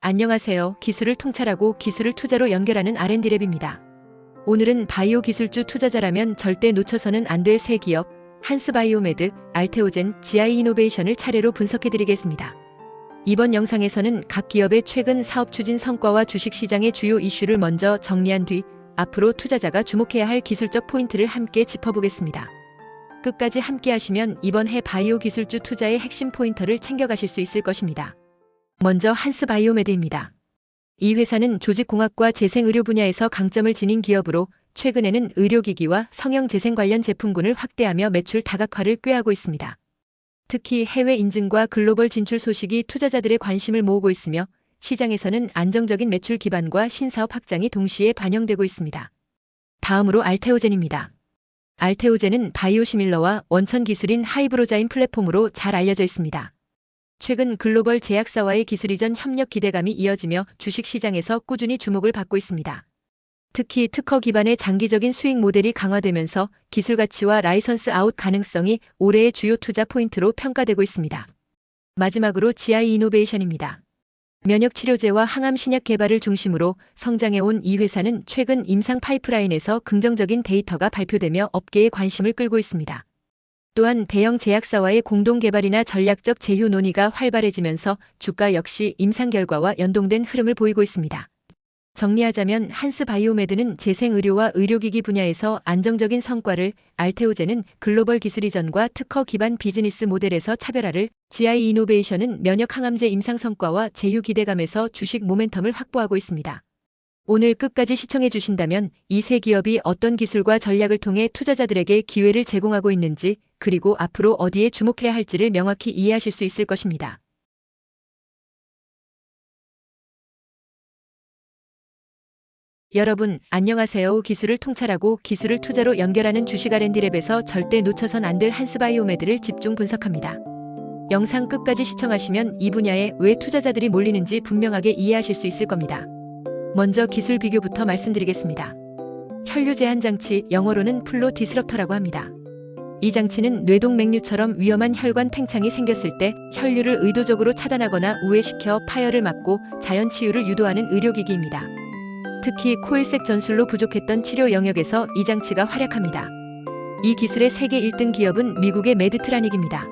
안녕하세요. 기술을 통찰하고 기술을 투자로 연결하는 R&D랩입니다. 오늘은 바이오 기술주 투자자라면 절대 놓쳐서는 안 될 세 기업, 한스바이오메드, 알테오젠, GI 이노베이션을 차례로 분석해드리겠습니다. 이번 영상에서는 각 기업의 최근 사업 추진 성과와 주식시장의 주요 이슈를 먼저 정리한 뒤 앞으로 투자자가 주목해야 할 기술적 포인트를 함께 짚어보겠습니다. 끝까지 함께 하시면 이번 해 바이오 기술주 투자의 핵심 포인터를 챙겨가실 수 있을 것입니다. 먼저 한스바이오메드입니다. 이 회사는 조직공학과 재생의료 분야에서 강점을 지닌 기업으로 최근에는 의료기기와 성형재생 관련 제품군을 확대하며 매출 다각화를 꾀하고 있습니다. 특히 해외 인증과 글로벌 진출 소식이 투자자들의 관심을 모으고 있으며 시장에서는 안정적인 매출 기반과 신사업 확장이 동시에 반영되고 있습니다. 다음으로 알테오젠입니다. 알테오젠은 바이오시밀러와 원천 기술인 하이브로자인 플랫폼으로 잘 알려져 있습니다. 최근 글로벌 제약사와의 기술 이전 협력 기대감이 이어지며 주식시장에서 꾸준히 주목을 받고 있습니다. 특히 특허 기반의 장기적인 수익 모델이 강화되면서 기술 가치와 라이선스 아웃 가능성이 올해의 주요 투자 포인트로 평가되고 있습니다. 마지막으로 GI 이노베이션입니다. 면역 치료제와 항암 신약 개발을 중심으로 성장해온 이 회사는 최근 임상 파이프라인에서 긍정적인 데이터가 발표되며 업계의 관심을 끌고 있습니다. 또한 대형 제약사와의 공동 개발이나 전략적 제휴 논의가 활발해지면서 주가 역시 임상 결과와 연동된 흐름을 보이고 있습니다. 정리하자면 한스바이오메드는 재생의료와 의료기기 분야에서 안정적인 성과를, 알테오젠은 글로벌 기술 이전과 특허 기반 비즈니스 모델에서 차별화를, GI 이노베이션은 면역 항암제 임상 성과와 제휴 기대감에서 주식 모멘텀을 확보하고 있습니다. 오늘 끝까지 시청해 주신다면 이 세 기업이 어떤 기술과 전략을 통해 투자자들에게 기회를 제공하고 있는지, 그리고 앞으로 어디에 주목해야 할지를 명확히 이해하실 수 있을 것입니다. 여러분, 안녕하세요. 기술을 통찰하고 기술을 투자로 연결하는 주식 R&D랩에서 절대 놓쳐선 안 될 한스바이오메드를 집중 분석합니다. 영상 끝까지 시청하시면 이 분야에 왜 투자자들이 몰리는지 분명하게 이해하실 수 있을 겁니다. 먼저 기술 비교부터 말씀드리겠습니다. 혈류 제한 장치, 영어로는 플로 디스럽터라고 합니다. 이 장치는 뇌동맥류처럼 위험한 혈관 팽창이 생겼을 때 혈류를 의도적으로 차단하거나 우회시켜 파열을 막고 자연 치유를 유도하는 의료기기입니다. 특히 코일색 전술로 부족했던 치료 영역에서 이 장치가 활약합니다. 이 기술의 세계 1등 기업은 미국의 메드트라닉입니다.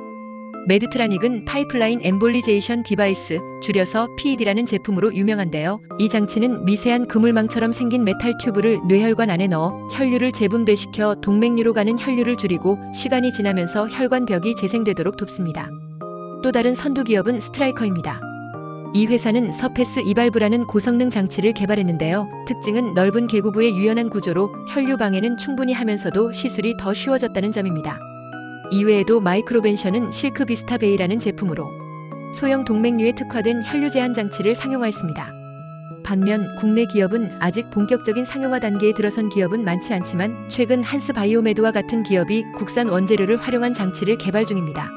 메드트라닉은 파이프라인 엠볼리제이션 디바이스, 줄여서 PED라는 제품으로 유명한데요. 이 장치는 미세한 그물망처럼 생긴 메탈 튜브를 뇌혈관 안에 넣어 혈류를 재분배시켜 동맥류로 가는 혈류를 줄이고 시간이 지나면서 혈관벽이 재생되도록 돕습니다. 또 다른 선두 기업은 스트라이커입니다. 이 회사는 서페스 이발브라는 고성능 장치를 개발했는데요. 특징은 넓은 개구부의 유연한 구조로 혈류 방해는 충분히 하면서도 시술이 더 쉬워졌다는 점입니다. 이외에도 마이크로벤션은 실크비스타 베이라는 제품으로 소형 동맥류에 특화된 혈류 제한 장치를 상용화했습니다. 반면 국내 기업은 아직 본격적인 상용화 단계에 들어선 기업은 많지 않지만 최근 한스바이오메드와 같은 기업이 국산 원재료를 활용한 장치를 개발 중입니다.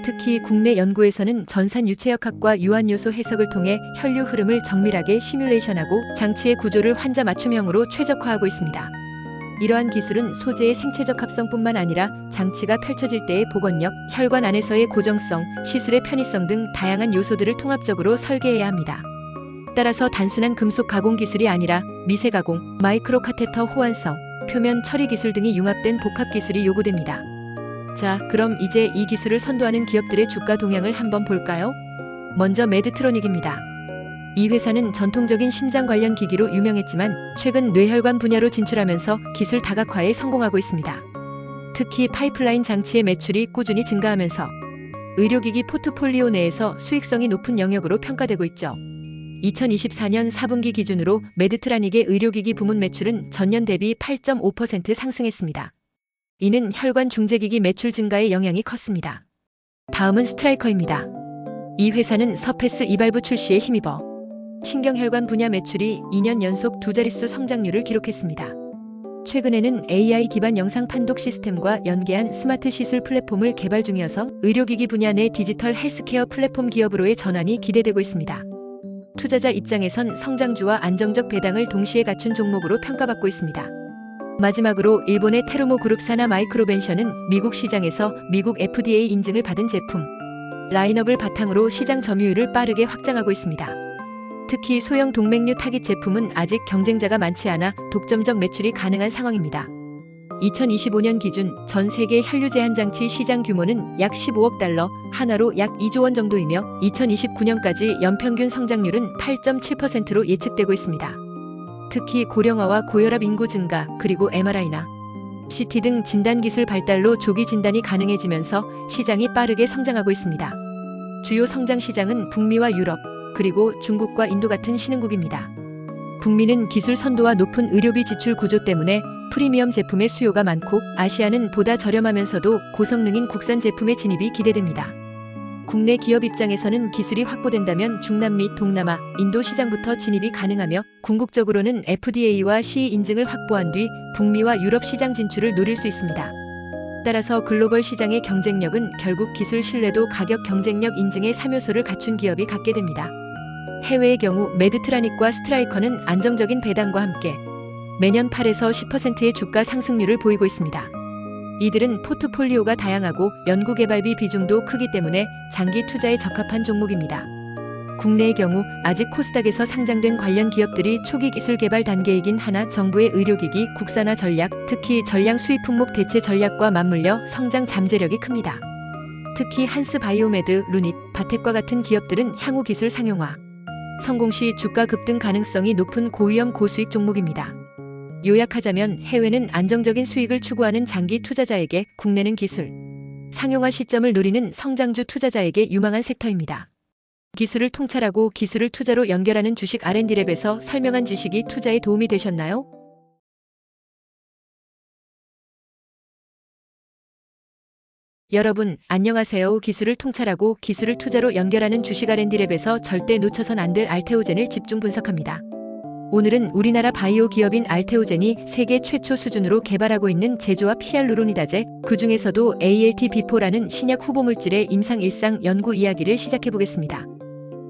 특히 국내 연구에서는 전산 유체역학과 유한요소 해석을 통해 혈류 흐름을 정밀하게 시뮬레이션하고 장치의 구조를 환자 맞춤형으로 최적화하고 있습니다. 이러한 기술은 소재의 생체적 합성뿐만 아니라 장치가 펼쳐질 때의 복원력, 혈관 안에서의 고정성, 시술의 편의성 등 다양한 요소들을 통합적으로 설계해야 합니다. 따라서 단순한 금속 가공 기술이 아니라 미세 가공, 마이크로 카테터 호환성, 표면 처리 기술 등이 융합된 복합 기술이 요구됩니다. 자, 그럼 이제 이 기술을 선도하는 기업들의 주가 동향을 한번 볼까요? 먼저 메드트로닉입니다. 이 회사는 전통적인 심장 관련 기기로 유명했지만 최근 뇌혈관 분야로 진출하면서 기술 다각화에 성공하고 있습니다. 특히 파이프라인 장치의 매출이 꾸준히 증가하면서 의료기기 포트폴리오 내에서 수익성이 높은 영역으로 평가되고 있죠. 2024년 4분기 기준으로 메드트라닉의 의료기기 부문 매출은 전년 대비 8.5% 상승했습니다. 이는 혈관 중재기기 매출 증가의 영향이 컸습니다. 다음은 스트라이커입니다. 이 회사는 서페스 이발브 출시에 힘입어 신경혈관 분야 매출이 2년 연속 두 자릿수 성장률을 기록했습니다. 최근에는 AI 기반 영상 판독 시스템과 연계한 스마트 시술 플랫폼을 개발 중이어서 의료기기 분야 내 디지털 헬스케어 플랫폼 기업으로의 전환이 기대되고 있습니다. 투자자 입장에선 성장주와 안정적 배당을 동시에 갖춘 종목으로 평가받고 있습니다. 마지막으로 일본의 테루모 그룹 산하 마이크로벤션은 미국 시장에서 미국 FDA 인증을 받은 제품 라인업을 바탕으로 시장 점유율을 빠르게 확장하고 있습니다. 특히 소형 동맹류 타깃 제품은 아직 경쟁자가 많지 않아 독점적 매출이 가능한 상황입니다. 2025년 기준 전 세계 혈류 제한 장치 시장 규모는 약 15억 달러, 한화로 약 2조 원 정도이며 2029년까지 연평균 성장률은 8.7%로 예측되고 있습니다. 특히 고령화와 고혈압 인구 증가, 그리고 MRI나 CT 등 진단기술 발달로 조기 진단이 가능해지면서 시장이 빠르게 성장하고 있습니다. 주요 성장 시장은 북미와 유럽, 그리고 중국과 인도 같은 신흥국입니다. 북미는 기술 선도와 높은 의료비 지출 구조 때문에 프리미엄 제품의 수요가 많고, 아시아는 보다 저렴하면서도 고성능인 국산 제품의 진입이 기대됩니다. 국내 기업 입장에서는 기술이 확보된다면 중남 및 동남아, 인도 시장부터 진입이 가능하며, 궁극적으로는 FDA와 CE 인증을 확보한 뒤 북미와 유럽 시장 진출을 노릴 수 있습니다. 따라서 글로벌 시장의 경쟁력은 결국 기술 신뢰도, 가격 경쟁력 인증의 3요소를 갖춘 기업이 갖게 됩니다. 해외의 경우 메드트라닉과 스트라이커는 안정적인 배당과 함께 매년 8에서 10%의 주가 상승률을 보이고 있습니다. 이들은 포트폴리오가 다양하고 연구개발비 비중도 크기 때문에 장기 투자에 적합한 종목입니다. 국내의 경우 아직 코스닥에서 상장된 관련 기업들이 초기 기술 개발 단계이긴 하나 정부의 의료기기 국산화 전략, 특히 전량 수입 품목 대체 전략과 맞물려 성장 잠재력이 큽니다. 특히 한스바이오메드, 루닛, 바텍과 같은 기업들은 향후 기술 상용화, 성공 시 주가 급등 가능성이 높은 고위험 고수익 종목입니다. 요약하자면 해외는 안정적인 수익을 추구하는 장기 투자자에게, 국내는 기술 상용화 시점을 노리는 성장주 투자자에게 유망한 섹터입니다. 기술을 통찰하고 기술을 투자로 연결하는 주식 R&D랩에서 설명한 지식이 투자에 도움이 되셨나요? 여러분, 안녕하세요. 기술을 통찰하고 기술을 투자로 연결하는 주식 R&D랩에서 절대 놓쳐선 안 될 알테오젠을 집중 분석합니다. 오늘은 우리나라 바이오 기업인 알테오젠이 세계 최초 수준으로 개발하고 있는 제조합 히알루로니다제, 그 중에서도 ALT-B4라는 신약 후보물질의 임상1상 연구 이야기를 시작해보겠습니다.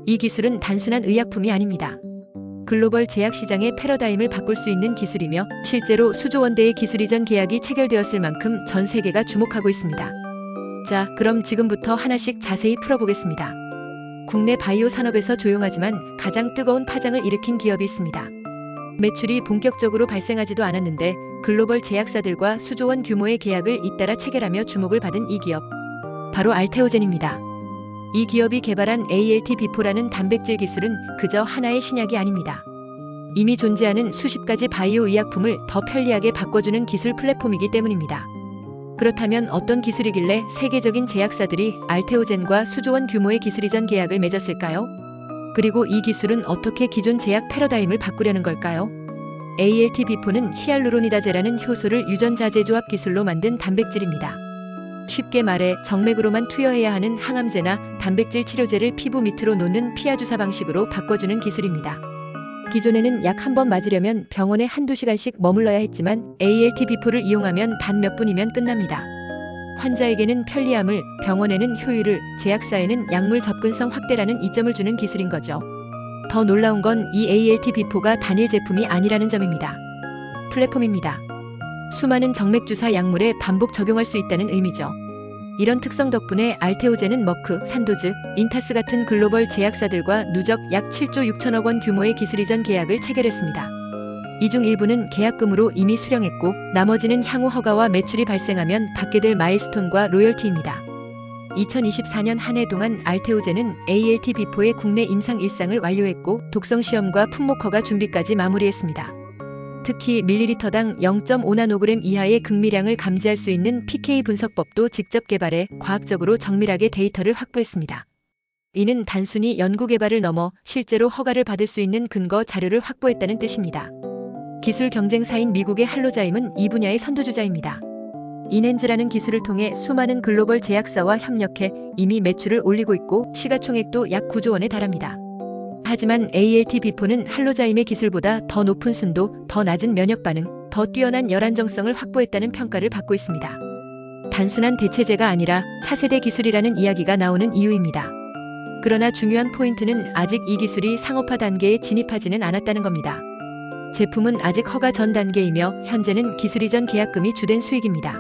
이 기술은 단순한 의약품이 아닙니다. 글로벌 제약 시장의 패러다임을 바꿀 수 있는 기술이며, 실제로 수조 원대의 기술 이전 계약이 체결되었을 만큼 전 세계가 주목하고 있습니다. 자, 그럼 지금부터 하나씩 자세히 풀어보겠습니다. 국내 바이오 산업에서 조용하지만 가장 뜨거운 파장을 일으킨 기업이 있습니다. 매출이 본격적으로 발생하지도 않았는데 글로벌 제약사들과 수조 원 규모의 계약을 잇따라 체결하며 주목을 받은 이 기업, 바로 알테오젠입니다. 이 기업이 개발한 ALT-B4라는 단백질 기술은 그저 하나의 신약이 아닙니다. 이미 존재하는 수십 가지 바이오 의약품을 더 편리하게 바꿔주는 기술 플랫폼이기 때문입니다. 그렇다면 어떤 기술이길래 세계적인 제약사들이 알테오젠과 수조 원 규모의 기술 이전 계약을 맺었을까요? 그리고 이 기술은 어떻게 기존 제약 패러다임을 바꾸려는 걸까요? ALT-B4는 히알루로니다제라는 효소를 유전자 재조합 기술로 만든 단백질입니다. 쉽게 말해 정맥으로만 투여해야 하는 항암제나 단백질 치료제를 피부 밑으로 놓는 피하 주사 방식으로 바꿔주는 기술입니다. 기존에는 약 한 번 맞으려면 병원에 한두 시간씩 머물러야 했지만 ALT-B4를 이용하면 단 몇 분이면 끝납니다. 환자에게는 편리함을, 병원에는 효율을, 제약사에는 약물 접근성 확대라는 이점을 주는 기술인 거죠. 더 놀라운 건 이 ALT-B4가 단일 제품이 아니라는 점입니다. 플랫폼입니다. 수많은 정맥주사 약물에 반복 적용할 수 있다는 의미죠. 이런 특성 덕분에 알테오젠은 머크, 산도즈, 인타스 같은 글로벌 제약사들과 누적 약 7조 6천억 원 규모의 기술 이전 계약을 체결했습니다. 이 중 일부는 계약금으로 이미 수령했고, 나머지는 향후 허가와 매출이 발생하면 받게 될 마일스톤과 로열티입니다. 2024년 한 해 동안 알테오젠은 ALT-B4의 국내 임상 1상을 완료했고, 독성 시험과 품목 허가 준비까지 마무리했습니다. 특히 밀리리터당 0.5나노그램 이하의 극미량을 감지할 수 있는 PK 분석법도 직접 개발해 과학적으로 정밀하게 데이터를 확보했습니다. 이는 단순히 연구 개발을 넘어 실제로 허가를 받을 수 있는 근거 자료를 확보했다는 뜻입니다. 기술 경쟁사인 미국의 할로자임은 이 분야의 선두주자입니다. 인헨즈라는 기술을 통해 수많은 글로벌 제약사와 협력해 이미 매출을 올리고 있고, 시가총액도 약 9조 원에 달합니다. 하지만 ALT-B4는 할로자임의 기술보다 더 높은 순도, 더 낮은 면역 반응, 더 뛰어난 열 안정성을 확보했다는 평가를 받고 있습니다. 단순한 대체제가 아니라 차세대 기술이라는 이야기가 나오는 이유입니다. 그러나 중요한 포인트는 아직 이 기술이 상업화 단계에 진입하지는 않았다는 겁니다. 제품은 아직 허가 전 단계이며 현재는 기술 이전 계약금이 주된 수익입니다.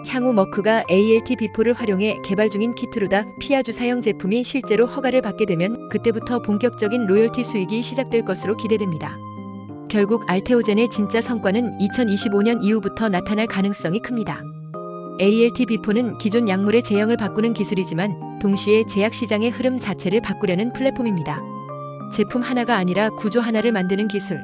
향후 머크가 ALT 비포를 활용해 개발 중인 키트루다 피아 주사형 제품이 실제로 허가를 받게 되면 그때부터 본격적인 로열티 수익이 시작될 것으로 기대됩니다. 결국 알테오젠의 진짜 성과는 2025년 이후부터 나타날 가능성이 큽니다. ALT 비포는 기존 약물의 제형을 바꾸는 기술이지만 동시에 제약 시장의 흐름 자체를 바꾸려는 플랫폼입니다. 제품 하나가 아니라 구조 하나를 만드는 기술.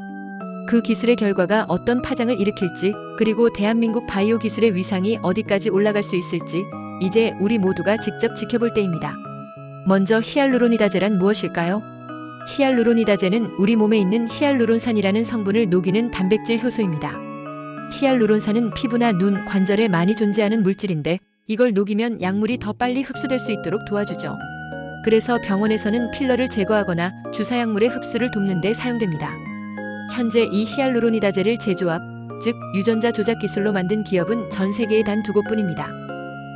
그 기술의 결과가 어떤 파장을 일으킬지, 그리고 대한민국 바이오 기술의 위상이 어디까지 올라갈 수 있을지 이제 우리 모두가 직접 지켜볼 때입니다. 먼저 히알루로니다제란 무엇일까요? 히알루로니다제는 우리 몸에 있는 히알루론산이라는 성분을 녹이는 단백질 효소입니다. 히알루론산은 피부나 눈, 관절에 많이 존재하는 물질인데 이걸 녹이면 약물이 더 빨리 흡수될 수 있도록 도와주죠. 그래서 병원에서는 필러를 제거하거나 주사약물의 흡수를 돕는 데 사용됩니다. 현재 이 히알루로니다제를 제조합, 즉 유전자 조작 기술로 만든 기업은 전 세계에 단 2곳뿐입니다.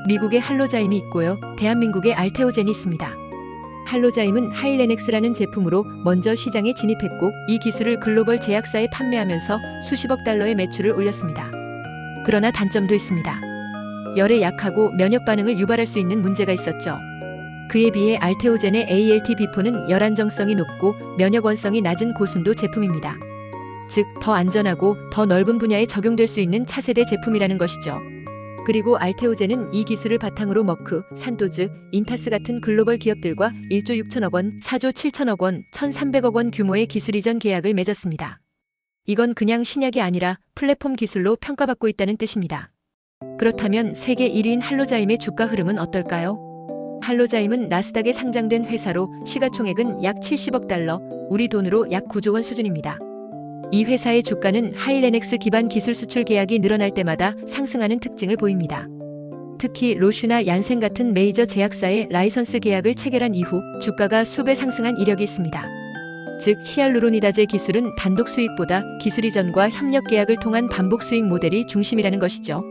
미국의 할로자임이 있고요. 대한민국의 알테오젠이 있습니다. 할로자임은 하일레넥스라는 제품으로 먼저 시장에 진입했고 이 기술을 글로벌 제약사에 판매하면서 수십억 달러의 매출을 올렸습니다. 그러나 단점도 있습니다. 열에 약하고 면역 반응을 유발할 수 있는 문제가 있었죠. 그에 비해 알테오젠의 ALT 비포는 열 안정성이 높고 면역 원성이 낮은 고순도 제품입니다. 즉, 더 안전하고 더 넓은 분야에 적용될 수 있는 차세대 제품이라는 것이죠. 그리고 알테오젠은 이 기술을 바탕으로 머크, 산도즈, 인타스 같은 글로벌 기업들과 1조 6천억 원, 4조 7천억 원, 1,300억 원 규모의 기술 이전 계약을 맺었습니다. 이건 그냥 신약이 아니라 플랫폼 기술로 평가받고 있다는 뜻입니다. 그렇다면 세계 1위인 할로자임의 주가 흐름은 어떨까요? 할로자임은 나스닥에 상장된 회사로 시가총액은 약 70억 달러, 우리 돈으로 약 9조 원 수준입니다. 이 회사의 주가는 하일레넥스 기반 기술 수출 계약이 늘어날 때마다 상승하는 특징을 보입니다. 특히 로슈나 얀센 같은 메이저 제약사의 라이선스 계약을 체결한 이후 주가가 수배 상승한 이력이 있습니다. 즉, 히알루로니다제 기술은 단독 수익보다 기술 이전과 협력 계약을 통한 반복 수익 모델이 중심이라는 것이죠.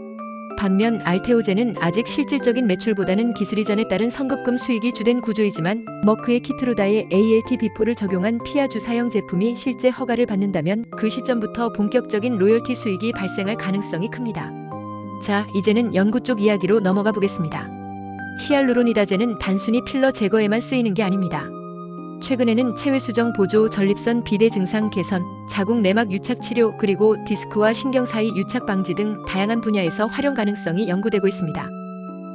반면 알테오젠은 아직 실질적인 매출보다는 기술 이전에 따른 성급금 수익이 주된 구조이지만 머크의 키트루다의 ALT 비포를 적용한 피아 주사형 제품이 실제 허가를 받는다면 그 시점부터 본격적인 로열티 수익이 발생할 가능성이 큽니다. 자, 이제는 연구 쪽 이야기로 넘어가 보겠습니다. 히알루로니다제는 단순히 필러 제거에만 쓰이는 게 아닙니다. 최근에는 체외 수정 보조, 전립선 비대 증상 개선, 자궁 내막 유착 치료, 그리고 디스크와 신경 사이 유착 방지 등 다양한 분야에서 활용 가능성이 연구되고 있습니다.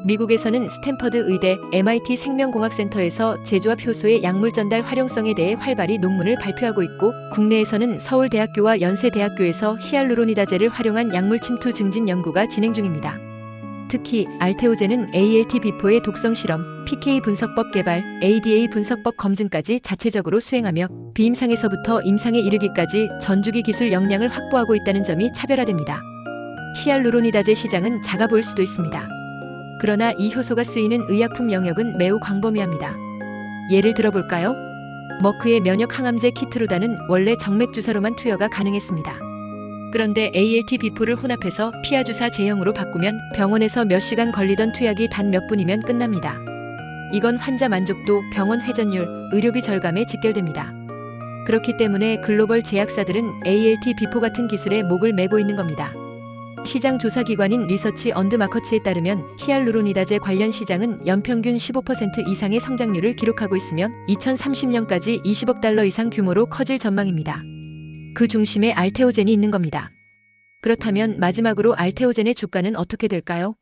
미국에서는 스탠퍼드 의대, MIT 생명공학센터에서 제조합 효소의 약물 전달 활용성에 대해 활발히 논문을 발표하고 있고, 국내에서는 서울대학교와 연세대학교에서 히알루로니다제를 활용한 약물 침투 증진 연구가 진행 중입니다. 특히 알테오젠은 ALT 비포의 독성 실험, PK 분석법 개발, ADA 분석법 검증까지 자체적으로 수행하며 비임상에서부터 임상에 이르기까지 전주기 기술 역량을 확보하고 있다는 점이 차별화됩니다. 히알루로니다제 시장은 작아 보일 수도 있습니다. 그러나 이 효소가 쓰이는 의약품 영역은 매우 광범위합니다. 예를 들어볼까요? 머크의 면역 항암제 키트루다는 원래 정맥 주사로만 투여가 가능했습니다. 그런데 ALT 비포를 혼합해서 피아 주사 제형으로 바꾸면 병원에서 몇 시간 걸리던 투약이 단 몇 분이면 끝납니다. 이건 환자 만족도, 병원 회전율, 의료비 절감에 직결됩니다. 그렇기 때문에 글로벌 제약사들은 ALT 비포 같은 기술에 목을 매고 있는 겁니다. 시장 조사 기관인 리서치 언드 마커츠에 따르면 히알루로니다제 관련 시장은 연평균 15% 이상의 성장률을 기록하고 있으며 2030년까지 20억 달러 이상 규모로 커질 전망입니다. 그 중심에 알테오젠이 있는 겁니다. 그렇다면 마지막으로 알테오젠의 주가는 어떻게 될까요?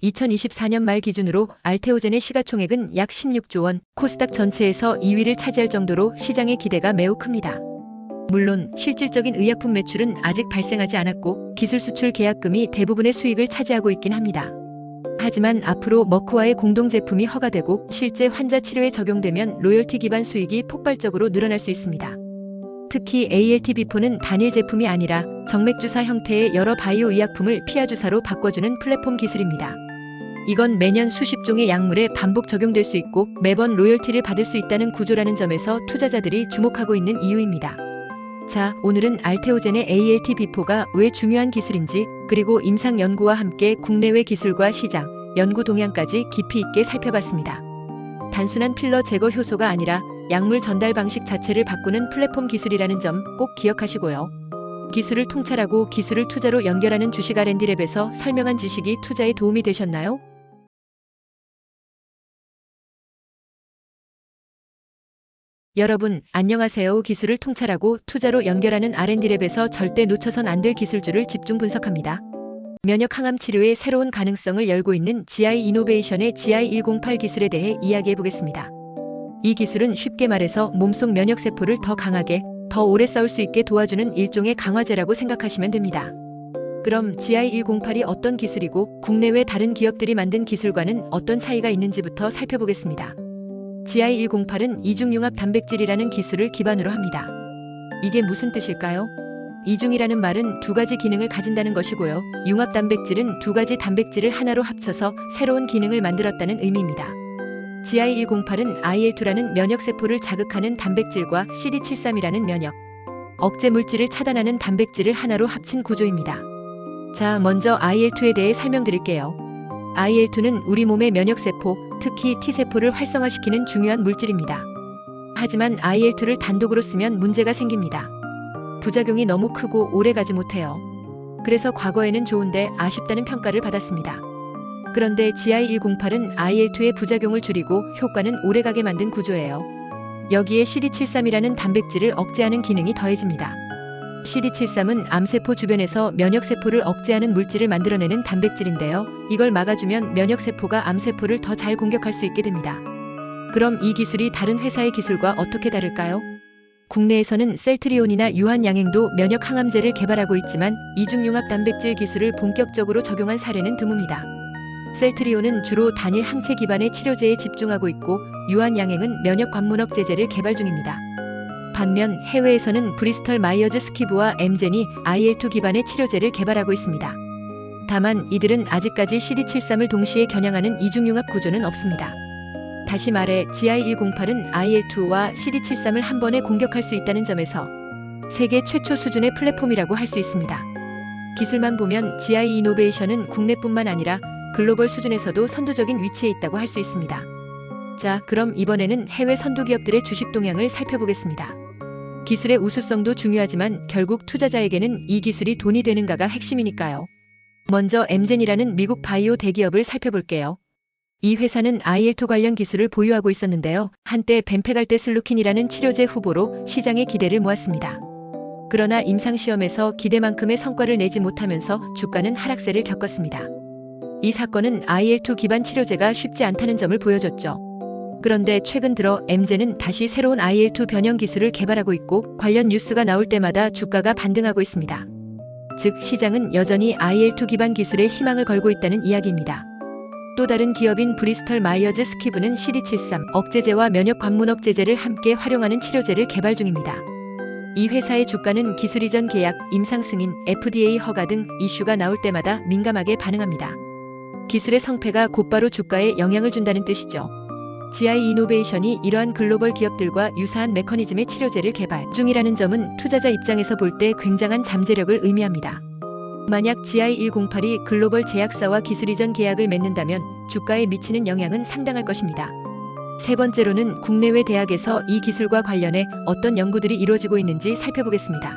2024년 말 기준으로 알테오젠의 시가총액은 약 16조 원, 코스닥 전체에서 2위를 차지할 정도로 시장의 기대가 매우 큽니다. 물론 실질적인 의약품 매출은 아직 발생하지 않았고 기술 수출 계약금이 대부분의 수익을 차지하고 있긴 합니다. 하지만 앞으로 머크와의 공동 제품이 허가되고 실제 환자 치료에 적용되면 로열티 기반 수익이 폭발적으로 늘어날 수 있습니다. 특히 ALT 비포는 단일 제품이 아니라 정맥주사 형태의 여러 바이오 의약품을 피아 주사로 바꿔주는 플랫폼 기술입니다. 이건 매년 수십 종의 약물에 반복 적용될 수 있고 매번 로열티를 받을 수 있다는 구조라는 점에서 투자자들이 주목하고 있는 이유입니다. 자, 오늘은 알테오젠의 ALT 비포가 왜 중요한 기술인지, 그리고 임상 연구와 함께 국내외 기술과 시장, 연구 동향까지 깊이 있게 살펴봤습니다. 단순한 필러 제거 효소가 아니라 약물 전달 방식 자체를 바꾸는 플랫폼 기술이라는 점 꼭 기억하시고요. 기술을 통찰하고 기술을 투자로 연결하는 주식 R&D랩에서 설명한 지식이 투자에 도움이 되셨나요? 여러분, 안녕하세요. 기술을 통찰하고 투자로 연결하는 R&D랩에서 절대 놓쳐선 안 될 기술주를 집중 분석합니다. 면역 항암 치료의 새로운 가능성을 열고 있는 GI 이노베이션의 GI108 기술에 대해 이야기해 보겠습니다. 이 기술은 쉽게 말해서 몸속 면역세포를 더 강하게, 더 오래 싸울 수 있게 도와주는 일종의 강화제라고 생각하시면 됩니다. 그럼 GI108이 어떤 기술이고 국내외 다른 기업들이 만든 기술과는 어떤 차이가 있는지부터 살펴보겠습니다. GI108은 이중융합 단백질이라는 기술을 기반으로 합니다. 이게 무슨 뜻일까요? 이중이라는 말은 두 가지 기능을 가진다는 것이고요. 융합 단백질은 두 가지 단백질을 하나로 합쳐서 새로운 기능을 만들었다는 의미입니다. GI108은 IL-2라는 면역세포를 자극하는 단백질과 CD73이라는 면역 억제 물질을 차단하는 단백질을 하나로 합친 구조입니다. 자, 먼저 IL-2에 대해 설명드릴게요. IL-2는 우리 몸의 면역세포, 특히 T세포를 활성화시키는 중요한 물질입니다. 하지만 IL-2를 단독으로 쓰면 문제가 생깁니다. 부작용이 너무 크고 오래가지 못해요. 그래서 과거에는 좋은데 아쉽다는 평가를 받았습니다. 그런데 GI108은 IL-2의 부작용을 줄이고 효과는 오래가게 만든 구조예요. 여기에 CD73이라는 단백질을 억제하는 기능이 더해집니다. CD73은 암세포 주변에서 면역세포를 억제하는 물질을 만들어내는 단백질인데요. 이걸 막아주면 면역세포가 암세포를 더 잘 공격할 수 있게 됩니다. 그럼 이 기술이 다른 회사의 기술과 어떻게 다를까요? 국내에서는 셀트리온이나 유한양행도 면역 항암제를 개발하고 있지만 이중융합 단백질 기술을 본격적으로 적용한 사례는 드뭅니다. 셀트리온은 주로 단일 항체 기반의 치료제에 집중하고 있고 유한양행은 면역 관문억제제를 개발 중입니다. 반면 해외에서는 브리스털 마이어즈 스퀴브와 엠젠이 IL-2 기반의 치료제를 개발하고 있습니다. 다만 이들은 아직까지 CD73을 동시에 겨냥하는 이중융합 구조는 없습니다. 다시 말해 GI108은 IL-2와 CD73을 한 번에 공격할 수 있다는 점에서 세계 최초 수준의 플랫폼이라고 할 수 있습니다. 기술만 보면 GI 이노베이션은 국내뿐만 아니라 글로벌 수준에서도 선두적인 위치에 있다고 할 수 있습니다. 자, 그럼 이번에는 해외 선두 기업들의 주식 동향을 살펴보겠습니다. 기술의 우수성도 중요하지만 결국 투자자에게는 이 기술이 돈이 되는가가 핵심이니까요. 먼저 엠젠이라는 미국 바이오 대기업을 살펴볼게요. 이 회사는 IL-2 관련 기술을 보유하고 있었는데요. 한때 벤페갈데슬루킨이라는 치료제 후보로 시장의 기대를 모았습니다. 그러나 임상시험에서 기대만큼의 성과를 내지 못하면서 주가는 하락세를 겪었습니다. 이 사건은 IL-2 기반 치료제가 쉽지 않다는 점을 보여줬죠. 그런데 최근 들어 엠젠은 다시 새로운 IL-2 변형 기술을 개발하고 있고 관련 뉴스가 나올 때마다 주가가 반등하고 있습니다. 즉 시장은 여전히 IL-2 기반 기술에 희망을 걸고 있다는 이야기입니다. 또 다른 기업인 브리스털 마이어즈 스퀴브는 CD73 억제제와 면역 관문억제제를 함께 활용하는 치료제를 개발 중입니다. 이 회사의 주가는 기술 이전 계약, 임상 승인, FDA 허가 등 이슈가 나올 때마다 민감하게 반응합니다. 기술의 성패가 곧바로 주가에 영향을 준다는 뜻이죠. GI 이노베이션이 이러한 글로벌 기업들과 유사한 메커니즘의 치료제를 개발 중이라는 점은 투자자 입장에서 볼 때 굉장한 잠재력을 의미합니다. 만약 GI108이 글로벌 제약사와 기술 이전 계약을 맺는다면 주가에 미치는 영향은 상당할 것입니다. 세 번째로는 국내외 대학에서 이 기술과 관련해 어떤 연구들이 이루어지고 있는지 살펴보겠습니다.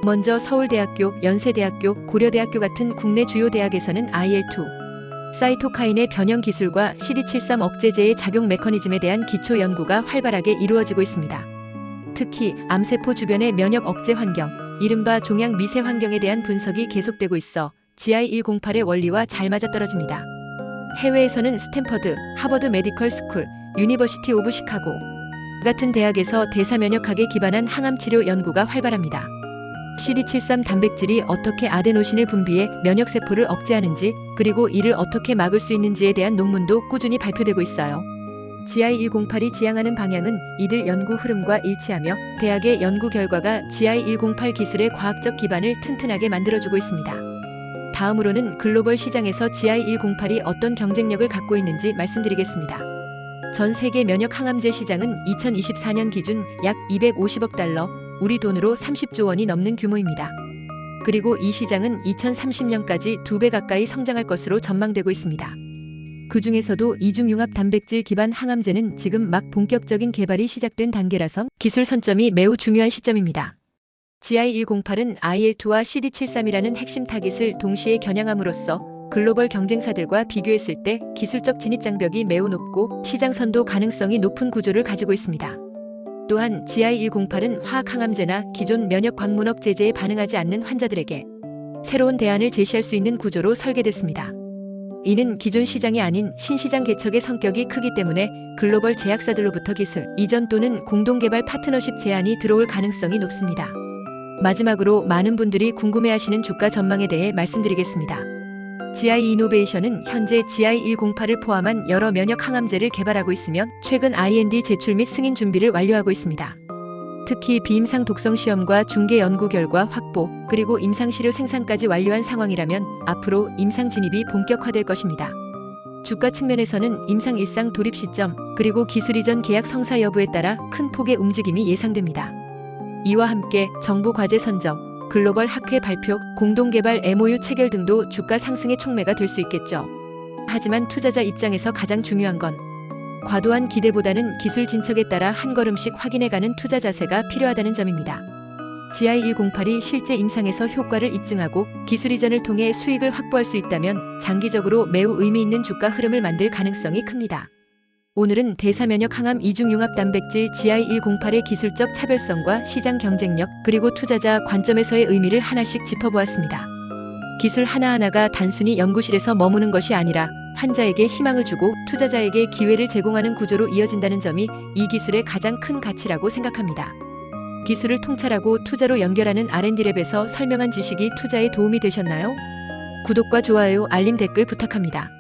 먼저 서울대학교, 연세대학교, 고려대학교 같은 국내 주요 대학에서는 IL-2 사이토카인의 변형 기술과 CD73 억제제의 작용 메커니즘에 대한 기초 연구가 활발하게 이루어지고 있습니다. 특히 암세포 주변의 면역 억제 환경, 이른바 종양 미세 환경에 대한 분석이 계속되고 있어 GI108의 원리와 잘 맞아떨어집니다. 해외에서는 스탠퍼드, 하버드 메디컬 스쿨, 유니버시티 오브 시카고 같은 대학에서 대사면역학에 기반한 항암치료 연구가 활발합니다. CD73 단백질이 어떻게 아데노신을 분비해 면역세포를 억제하는지, 그리고 이를 어떻게 막을 수 있는지에 대한 논문도 꾸준히 발표되고 있어요. GI108이 지향하는 방향은 이들 연구 흐름과 일치하며 대학의 연구 결과가 GI108 기술의 과학적 기반을 튼튼하게 만들어주고 있습니다. 다음으로는 글로벌 시장에서 GI108이 어떤 경쟁력을 갖고 있는지 말씀드리겠습니다. 전 세계 면역 항암제 시장은 2024년 기준 약 250억 달러, 우리 돈으로 30조 원이 넘는 규모입니다. 그리고 이 시장은 2030년까지 2배 가까이 성장할 것으로 전망되고 있습니다. 그 중에서도 이중융합 단백질 기반 항암제는 지금 막 본격적인 개발이 시작된 단계라서 기술 선점이 매우 중요한 시점입니다. GI108은 IL-2와 CD73이라는 핵심 타깃을 동시에 겨냥함으로써 글로벌 경쟁사들과 비교했을 때 기술적 진입 장벽이 매우 높고 시장 선도 가능성이 높은 구조를 가지고 있습니다. 또한 GI108은 화학 항암제나 기존 면역 관문억 제제에 반응하지 않는 환자들에게 새로운 대안을 제시할 수 있는 구조로 설계됐습니다. 이는 기존 시장이 아닌 신시장 개척의 성격이 크기 때문에 글로벌 제약사들로부터 기술 이전 또는 공동개발 파트너십 제안이 들어올 가능성이 높습니다. 마지막으로 많은 분들이 궁금해하시는 주가 전망에 대해 말씀드리겠습니다. GI 이노베이션은 현재 GI108을 포함한 여러 면역 항암제를 개발하고 있으며 최근 IND 제출 및 승인 준비를 완료하고 있습니다. 특히 비임상 독성 시험과 중개 연구 결과 확보, 그리고 임상시료 생산까지 완료한 상황이라면 앞으로 임상 진입이 본격화될 것입니다. 주가 측면에서는 임상 일상 돌입 시점, 그리고 기술 이전 계약 성사 여부에 따라 큰 폭의 움직임이 예상됩니다. 이와 함께 정부 과제 선정, 글로벌 학회 발표, 공동개발 MOU 체결 등도 주가 상승의 촉매가 될 수 있겠죠. 하지만 투자자 입장에서 가장 중요한 건 과도한 기대보다는 기술 진척에 따라 한 걸음씩 확인해가는 투자 자세가 필요하다는 점입니다. GI108이 실제 임상에서 효과를 입증하고 기술 이전을 통해 수익을 확보할 수 있다면 장기적으로 매우 의미 있는 주가 흐름을 만들 가능성이 큽니다. 오늘은 대사면역 항암 이중융합 단백질 GI108의 기술적 차별성과 시장 경쟁력, 그리고 투자자 관점에서의 의미를 하나씩 짚어보았습니다. 기술 하나하나가 단순히 연구실에서 머무는 것이 아니라 환자에게 희망을 주고 투자자에게 기회를 제공하는 구조로 이어진다는 점이 이 기술의 가장 큰 가치라고 생각합니다. 기술을 통찰하고 투자로 연결하는 R&D랩에서 설명한 지식이 투자에 도움이 되셨나요? 구독과 좋아요, 알림, 댓글 부탁합니다.